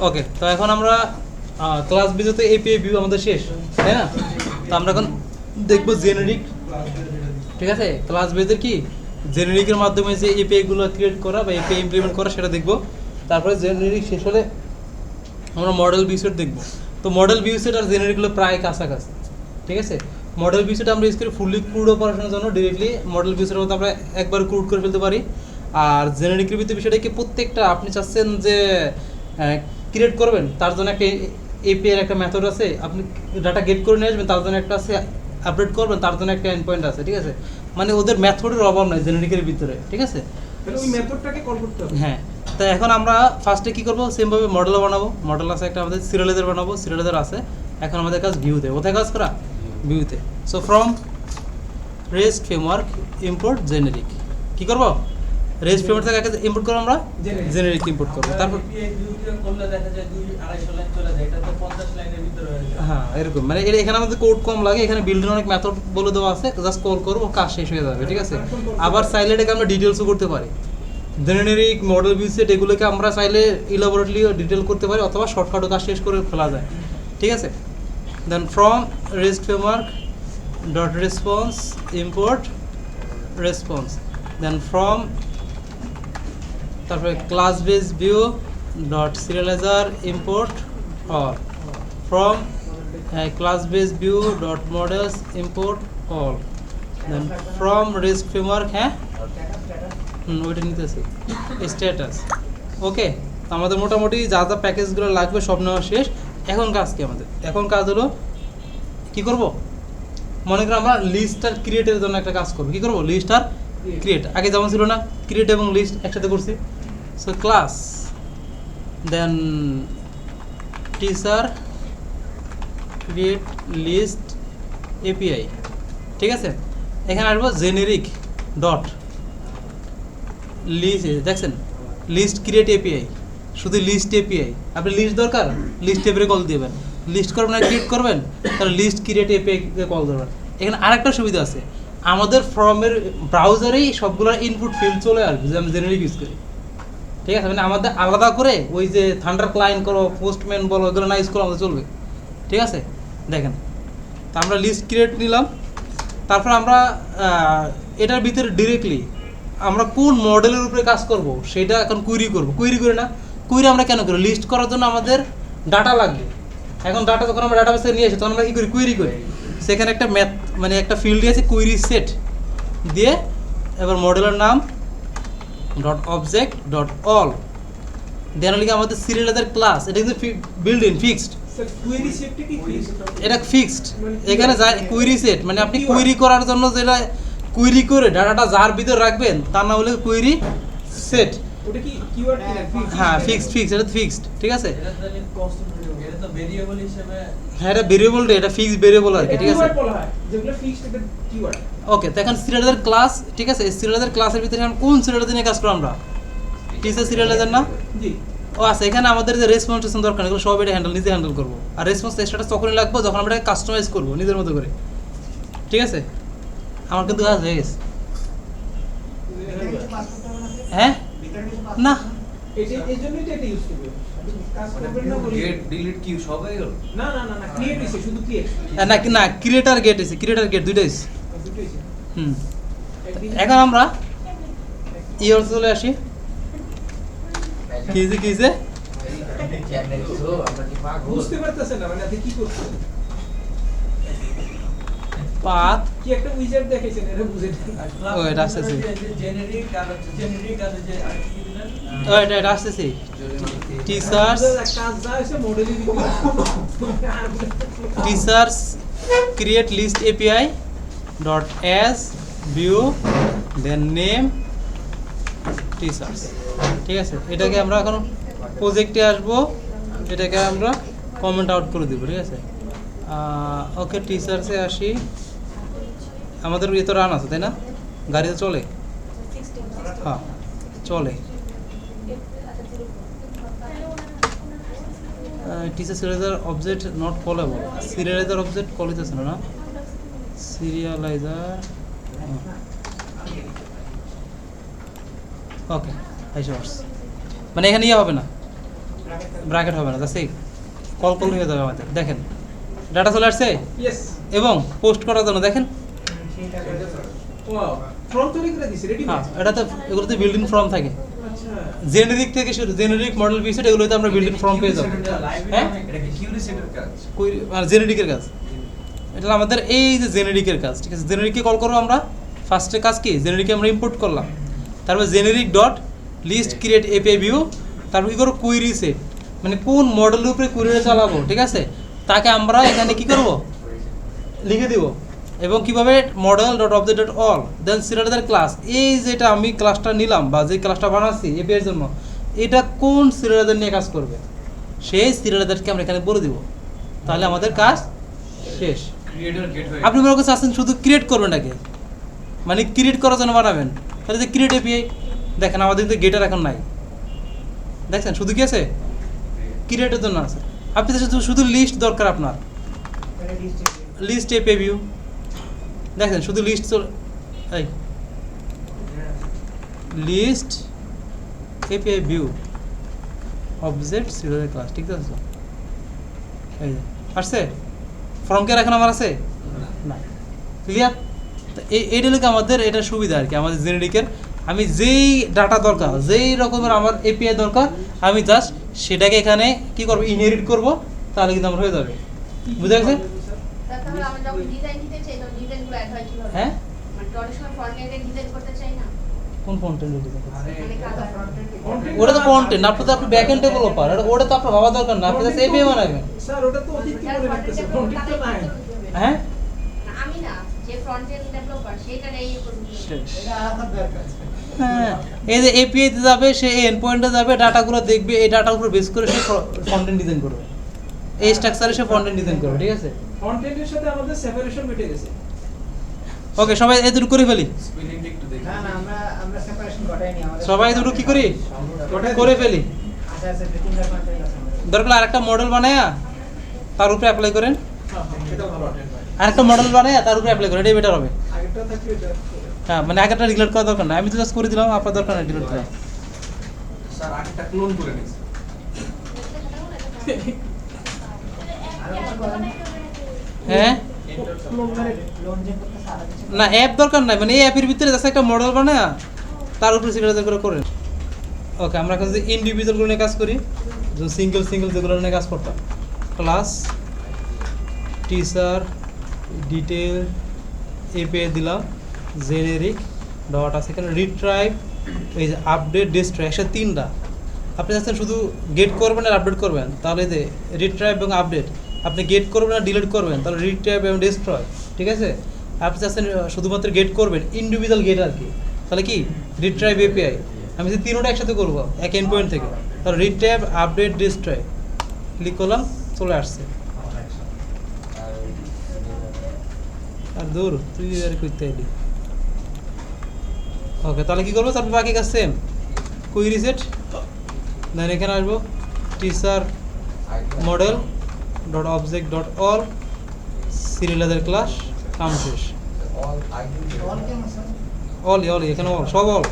ওকে, তো এখন আমরা ক্লাস বিজেতে এপিআই ভিউ আমাদের শেষ, তাই না? তো আমরা এখন দেখবো জেনারিক। ঠিক আছে, ক্লাস বেজের কি জেনারিকের মাধ্যমে যে এপিআইগুলো ক্রিয়েট করা বা এপিআই ইমপ্লিমেন্ট করা সেটা দেখবো। তারপরে জেনারিক শেষ হলে আমরা মডেল ভিউ সেট দেখবো। তো মডেল ভিউ সেট আর জেনারিকগুলো প্রায় কাছাকাছি। ঠিক আছে, মডেল ভিউ সেট আমরা ইউজ করি ফুললি ক্রুড অপারেশনের জন্য। ডিরেক্টলি মডেল ভিউ সেটের মধ্যে আমরা একবার ক্রুড করে ফেলতে পারি। আর জেনারিকের ভিতরে বিষয়টা কি, প্রত্যেকটা আপনি চাচ্ছেন যে ক্রিয়েট করবেন, তার জন্য একটা এপিআই একটা মেথড আছে। আপনি ডাটা গেট করে নিয়ে আসবেন, তার জন্য একটা আছে। আপডেট করবেন, তার জন্য একটা এন্ড পয়েন্ট আছে। ঠিক আছে, মানে ওদের মেথডের অভাব নাই জেনারিকের ভিতরে। ঠিক আছে, ওই মেথডটাকে কল করতে হবে। হ্যাঁ, তো এখন আমরা ফার্স্টে কি করবো, সেমভাবে মডেল বানাবো। মডেল আছে একটা, আমাদের সিরিয়ালাইজার বানাবো, সিরিয়ালাইজার আছে। এখন আমাদের কাজ ভিউতে, কোথায় কাজ করা, ভিউতে। So from rest framework import generic, কি করবো, রেস্ট ফ্রেমওয়ার্ক থেকে ইম্পোর্ট করবো আমরা, জেনারিক ইম্পোর্ট করবো। তারপর হ্যাঁ এরকম, মানে এখানে আমাদের কোড কম লাগে, এখানে বিল্ডের অনেক মেথড বলে দেওয়া আছে, জাস্ট কল করবো, কাজ শেষ হয়ে যাবে। ঠিক আছে, আবার চাইলে এটাকে আমরা ডিটেলসও করতে পারি। জেনারিক মডেল ভিউ সেট এগুলোকে আমরা চাইলে ইলাবোরেটলি ডিটেল করতে পারি, অথবা শর্টকাটও কাজ শেষ করে ফেলা যায়। ঠিক আছে, then from rest framework dot response import response, then from তারপরে class base view dot serializer import all, from class base view dot models import all, then from rest framework, হ্যাঁ ওইটা নিতেছি স্ট্যাটাস। ওকে, আমাদের মোটামুটি যা যা প্যাকেজগুলো লাগবে সব নেওয়া শেষ। এখন কাজ কি আমাদের, এখন কাজ হলো কি করব, মনে করো আমরা লিস্ট আর ক্রিয়েটের জন্য একটা কাজ করবো। কি করবো, লিস্ট আর ক্রিয়েট। আগে যেমন ছিল না, ক্রিয়েট এবং লিস্ট একসাথে করছি। সো ক্লাস, দেন টিচার ক্রিয়েট লিস্ট এপিআই। ঠিক আছে, এখানে আসবো জেনেরিক ডট লিস্ট, দেখছেন লিস্ট ক্রিয়েট এপিআই, শুধু লিস্ট এপিআই। আপনি লিস্ট দরকার, লিস্ট এপিআই কল দিবেন। লিস্ট করবেন না ক্রিয়েট করবেন, তাহলে লিস্ট ক্রিয়েট এপিআই কল দেবেন। এখানে আরেকটা সুবিধা আছে, আমাদের ফর্মের ব্রাউজারেই সবগুলো ইনপুট ফিল্ড চলে আসবে, যে আমি জেনারিক ইউজ করি। ঠিক আছে, মানে আমাদের আলাদা করে ওই যে থান্ডার ক্লায়েন্ট করো, পোস্টম্যান বলো, এগুলো না ইউজ করো, আমাদের চলবে। ঠিক আছে, দেখেন, তা আমরা লিস্ট ক্রিয়েট নিলাম। তারপর আমরা এটার ভিতরে ডিরেক্টলি আমরা কোন মডেলের উপরে কাজ করব সেটা এখন কুইরি করব। কুইরি করে না, কুইরি আমরা কেন করি, লিস্ট করার জন্য আমাদের ডাটা লাগবে। এখন ডাটা যখন আমরা ডাটাবেসে নিয়ে আসি, তখন আমরা কী করি, কুইরি করি। সেখানে একটা ম্যাথ, মানে একটা ফিল্ড আছে কুইরি সেট দিয়ে, এবার মডেলের নাম ডট অবজেক্ট ডট অল, দেন লিখে আমাদের সিরিয়ালাইজার ক্লাস। এটা কিন্তু বিল্ড ইন ফিক্সড, এটা ফিক্সড। এখানে কুইরি সেট মানে আপনি কুইরি করার জন্য যেটা কুইরি করে ডাটাটা যার ভিতরে রাখবেন তার নাম হলো কুইরি সেট। ওটা কি কিওয়ার্ড কিনা, হ্যাঁ ফিক্সড, এটা ফিক্সড। ঠিক আছে, এটা তো ভেরিয়েবল হিসেবে, হ্যাঁ এটা ভেরিয়েবল, এটা ফিক্সড ভেরিয়েবল আর কি। ঠিক আছে, যেগুলো ফিক্সড এটা কিওয়ার্ড। ওকে, তো এখন সিরিয়ালাইজার ক্লাস। ঠিক আছে, সিরিয়ালাইজার ক্লাসের ভিতরে এখন কোন সিরিয়ালাইজার নিয়ে কাজ করব আমরা, টিচার সিরিয়ালাইজার না? জি। ও আচ্ছা, এখানে আমাদের যে রেসপন্স দরকার, এগুলো সব এটা নিজে হ্যান্ডেল করবো। আর রেসপন্স স্ট্যাটাস তখনই লাগবে যখন আমরা এটা কাস্টমাইজ করবো নিজের মতো করে। ঠিক আছে, আমার কিন্তু কাজ হয়ে গেছে। হ্যাঁ না, এই জন্যই তো এটা ইউজ করবে, কাজ করবেন না বলি গেট ডিলিট কি সবাই হলো না না না না ক্রিয়েট আছে, শুধু ক্রিয়েট না ক্রিয়েটার গেট আছে, ক্রিয়েটার গেট দুইটাই আছে। দুটোই আছে। এখন আমরা ইয়ে চলে আসি, কিছে বুঝতে পারতেছেন না, মানে আপনি কি করছেন, পাথ কি একটা উইজার্ড দেখাইছেন, এটা বুঝে ও এটা আসতেছে, জেনারিক আর জেনারিক আর যে আর কি দিলেন, ও এটা আসতেছে টিচার্স কাজ যা হইছে modelling teachers create list API dot as view then name teachers. ঠিক আছে, এটাকে আমরা এখন প্রজেক্টে আসবো, এটাকে আমরা কমেন্ট আউট করে দেবো। ঠিক আছে, ওকে টিচার্সে আসি। আমাদের ইয়ে তো রান আছে তাই না, গাড়িতে চলে, হ্যাঁ চলে। Teacher serializer object not callable, serializer object call হইতেছে না, সিরিয়ালাইজার। ওকে, মানে এখানে ইয়ে হবে না, ব্র্যাকেট হবে না, জাস্ট কল হয়ে যাবে আমাদের। দেখেন ডাটা চলে আসছে ইয়েস এবং পোস্ট করার জন্য দেখেন ওয়াও ফর্ম তৈরি করে দিছি রেডি হ্যাঁ, এটাতে এগুলোতে বিল্ডিং ফর্ম থাকে, আচ্ছা জেনেরিক থেকে শুরু, জেনেরিক মডেল পিসেট এগুলোতে আমরা বিল্ডিং ফর্ম পেয়ে যাবো। হ্যাঁ, এটা কি কিউরি সেটের কাজ? আর জেনেরিকের কাজ, এটা আমাদের এই যে জেনেরিকের কাজ, ঠিক আছে। জেনেরিককে কল করবো আমরা, ফার্স্টে কাজ কি, জেনেরিককে আমরা ইম্পোর্ট করলাম, তারপর generic dot list create API view, তারপর কী করবো কুইরি সেট, মানে কোন মডেলের উপরে কুইরিটা চালাবো, ঠিক আছে, তাকে আমরা এখানে কি করব লিখে দিব। এবং কিভাবে model dot object dot all then serializer class, এই যেটা আমি ক্লাসটা নিলাম বা যে ক্লাসটা বানাচ্ছি এপিআই এর জন্য, এটা কোন সিরিয়ালাইজার নিয়ে কাজ করবে, সেই সিরিয়ালাইজারকে আমরা এখানে বলে দিব, তাহলে আমাদের কাজ শেষ। ক্রিয়েটর গেট হয়ে আপনি মনে করছেন আসেন শুধু ক্রিয়েট করবেন নাকি, মানে ক্রিয়েট করার জন্য বানাবেন, তাহলে যে ক্রিয়েট এপিআই দেখেন আমাদের কিন্তু গেটার এখন নাই, দেখছেন শুধু কি আছে ক্রিয়েটের জন্য আছে। আপনি তো শুধু লিস্ট দরকার আপনার, লিস্ট এপিআই ভিউ দেখেন শুধু লিস্ট এই list API view object serial class, ঠিক আছে। এই যে আসছে ফর্ম কে এখন আমার আছে না, ক্লিয়ার। এইটা হলো আমাদের এটা সুবিধা আর কি আমাদের জেনেরিকের। আমি যেই ডাটা দরকার, যেই রকমের আমার এপিআই দরকার, আমি জাস্ট সেটাকে এখানে কি করব ইনহেরিট করব, তাহলে কিন্তু আমার হয়ে যাবে। বুঝা গেছে? তাহলে আমরা যখন ডিজাইন দিতে চাই তখন ডিজাইনগুলো অ্যাড হয় কিভাবে? হ্যাঁ, মানে ট্র্যাডিশনাল ফ্রন্ট এন্ডে ডিজাইন করতে চাই না, কোন কন্টেন্ট ডিজাইন মানে কালার ওটা তো কন্টেন্ট, আপনি তো আপনি ব্যাক এন্ড ডেভেলপার, ওটা তো আপনার ভাবা দরকার না, আপনি জাস্ট এপিআই বানাবেন। স্যার ওটা তো অতিথি করে রাখতেছে ফ্রন্ট এন্ড তো নাই হ্যাঁ, আমি না যে ফ্রন্ট এন্ড ডেভেলপার সেটারে এই করব। হ্যাঁ, এই যে এপিআই তে যাবে, সে এন্ড পয়েন্টে যাবে, ডাটাগুলো দেখবে, এই ডাটার উপর বেস করে সে ফ্রন্ট এন্ড ডিজাইন করবে, এই স্ট্রাকচারে সে ফ্রন্ট এন্ড ডিজাইন করবে, ঠিক আছে। ফ্রন্ট এন্ডের সাথে আমাদের সেপারেশন মিটে গেছে। ওকে, সবাই এই দুটো করে ফেলি, স্পেলিংটা একটু দেখি। না না আমরা সেপারেশন ঘটাইনি আমাদের সবাই এই দুটো কি করি করে ফেলি। আচ্ছা আচ্ছা তিনটা কন্টেন্ট আছে আমাদের দরকার আরেকটা মডেল বানায়া তার উপরে অ্যাপ্লাই করেন, এটা ভালো আরেকটা মডেল বানায়া তার উপরে অ্যাপ্লাই করেন, এটাই বেটার হবে। আগেরটা থাকলে এটা হ্যাঁ, মানে আগেরটা ডিলিট করা দরকার না, আমি তো জাস্ট করে দিলাম, আপনার দরকার নেই ডিলিট করা। স্যার আগেরটা ক্লোন করে নিয়েছে। হ্যাঁ, লোন যে করতে সারা কিছু না অ্যাপ দরকার নাই, মানে এই অ্যাপের ভিতরে জাস্ট একটা মডেল বানায়া তার উপরে সিরিয়ালাইজ করে করেন। ওকে, আমরা এখন যে ইন্ডিভিজুয়ালগুলো নিয়ে কাজ করি, যে সিঙ্গেল যেগুলো নিয়ে কাজ করতাম, ক্লাস টিচার ডিটেল এপিআই দিলাম, জেনেরিক ডট আছে এখানে রিট্রাইভ, এই যে আপডেট ডিস্ট্রয়, একসাথে তিনটা। আপনি চাচ্ছেন শুধু গেট করবেন আর আপডেট করবেন, তাহলে যে রিট্রাইভ এবং আপডেট, আপনি গেট করবেন আর ডিলিট করবেন, তাহলে রিট্রাইভ এবং ডিস্ট্রয়, ঠিক আছে। আপনি চাচ্ছেন শুধুমাত্র গেট করবেন, ইন্ডিভিজুয়াল গেট আর কি, তাহলে কি রিট্রাইভ এপিআই। আমি যদি তিনটা একসাথে করবো এক এন্ড পয়েন্ট থেকে, তাহলে রিট্রাইভ আপডেট ডিস্ট্রয়, ক্লিক করলাম, চলে আসছে। আর দূর তুই আর করতে এলি। ওকে, তাহলে কি করবো, তারপর বাকি কাজ সেম, কুইরি সেট, দেন এখানে আসবো teacher model dot object dot all serializer class, কাম শেষ। অল কেন স্যার অল এখানে অল, সব অল,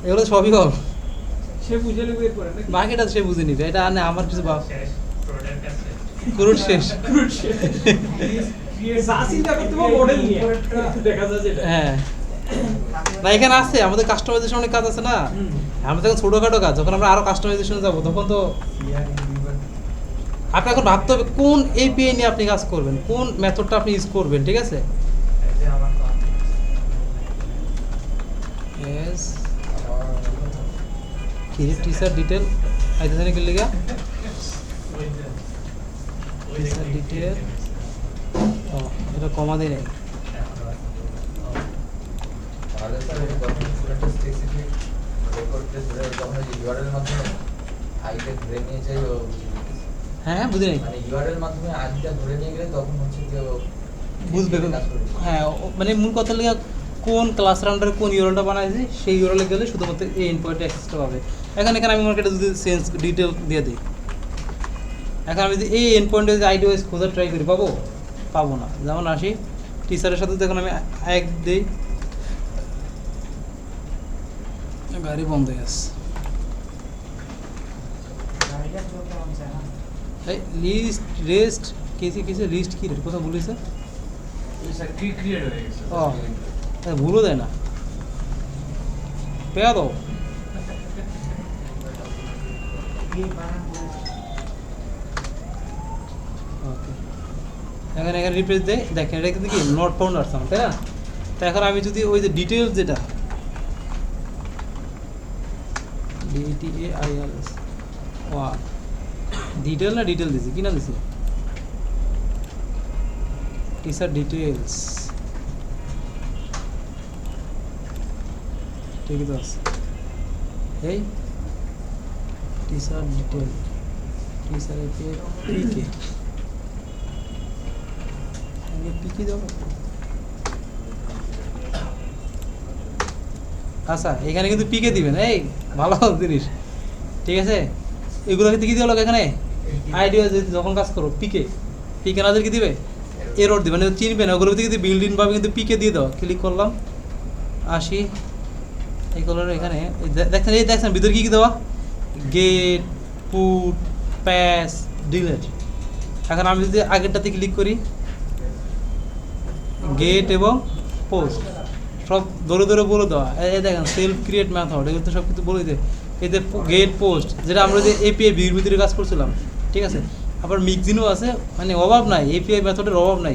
এগুলো সবই অল, সে বুঝে নেবে এরপরে নাকি বাকিটা সে বুঝে নিবে, এটা আর না আমার কিছু পুরো শেষ। যা চিন্তা করতে হবে মডেল নিয়ে দেখা যায় যেটা হ্যাঁ, না এখানে আছে আমাদের কাস্টমাইজেশন অনেক কাজ আছে না, আমাদের এখন ছোটোখাটো কাজ, যখন আমরা আরো কাস্টমাইজেশনে যাবো তখন তো আপনি এখন ভাবতে হবে কোন এপিআই নিয়ে আপনি কাজ করবেন, কোন মেথডটা আপনি ইউজ করবেন, ঠিক আছে। Yes. টিচার ডিটেল আইতেছে কি লিগা টিচার ডিটেল, ও এটা কমা দেই নাই, তাহলে স্যার এটা যখন স্টুডেন্টের স্পেসিফিক রেকর্ড ধরে যখন ইউআরএল মাধ্যমে আইটা ধরে নিয়ে যায় ও হ্যাঁ বুঝি নাই, মানে ইউআরএল মাধ্যমে আইটা ধরে নিয়ে গেলে তখন হচ্ছে যে ও বুঝবে কাজ করবে। হ্যাঁ, মানে মূল কথা লিগা কোন ক্লাস রাউন্ডারে কোন ইউরলটা বানাইছি সেই ইউরলে গেলে শুধুমাত্র এই এন্ড পয়েন্টে অ্যাক্সেসটা পাবে। এখানে আমি মার্কেটে যদি সেন্স ডিটেল দিয়ে দিই, এখন আমি যদি এই এন্ড পয়েন্টে যদি আইডি ওয়াইজ খোঁজার ট্রাই করি, পাবো না। যেমন আসি টিচারের সাথে দেখুন আমি এক দিই, গাড়ি বন্ধ হয়ে গেছে। গাড়িটা লিস্ট রেস্ট কেসে লিস্ট কি রে কথা বলেছে ক্রিয়েট হয়ে গেছে ও ভুলও দেয় না পেয়া দাও ये बानान ওকে এখানে রিপ্লেস দেয় দেখেন এটা কিন্তু কি নট ফাউন্ড আসছে তাই না তো এখন আমি যদি ওই যে ডিটেলস যেটা DTAILS ওয়া ডিটেল না ডিটেল দিছি কি না দিছি টিচার ডিটেলস ঠিকই তো আছে এই টিচার ডিটেল টিচার পিকে পিকে দাও আচ্ছা এখানে কিন্তু পিকে দিবেন এই ভালো জিনিস ঠিক আছে এগুলো কিন্তু কি দিও এখানে আইডিয়া যখন কাজ করো পিকে পিকে নাদের কি দিবে এরর দিবে মানে চিনবে না ওগুলো কিন্তু বিল্ড ইন ভাবে কিন্তু পিকে দিয়ে দাও ক্লিক করলাম আসি এই কলার এখানে দেখছেন ভিতরে কি দেওয়া গেট পুট প্যাস ডিলেট এখন আমি যদি আগেরটাতে ক্লিক করি গেট এবং পোস্ট সব ধরে বলে দেওয়া এই দেখেন সেলফ ক্রিয়েট মেথড এগুলো তো সব কিছু বলে দেয় এতে গেট পোস্ট যেটা আমরা যে এপিআই ভিউর ভিতরে কাজ করছিলাম ঠিক আছে আবার মিক্সিনও আছে মানে অভাব নাই এপিআই মেথডের অভাব নাই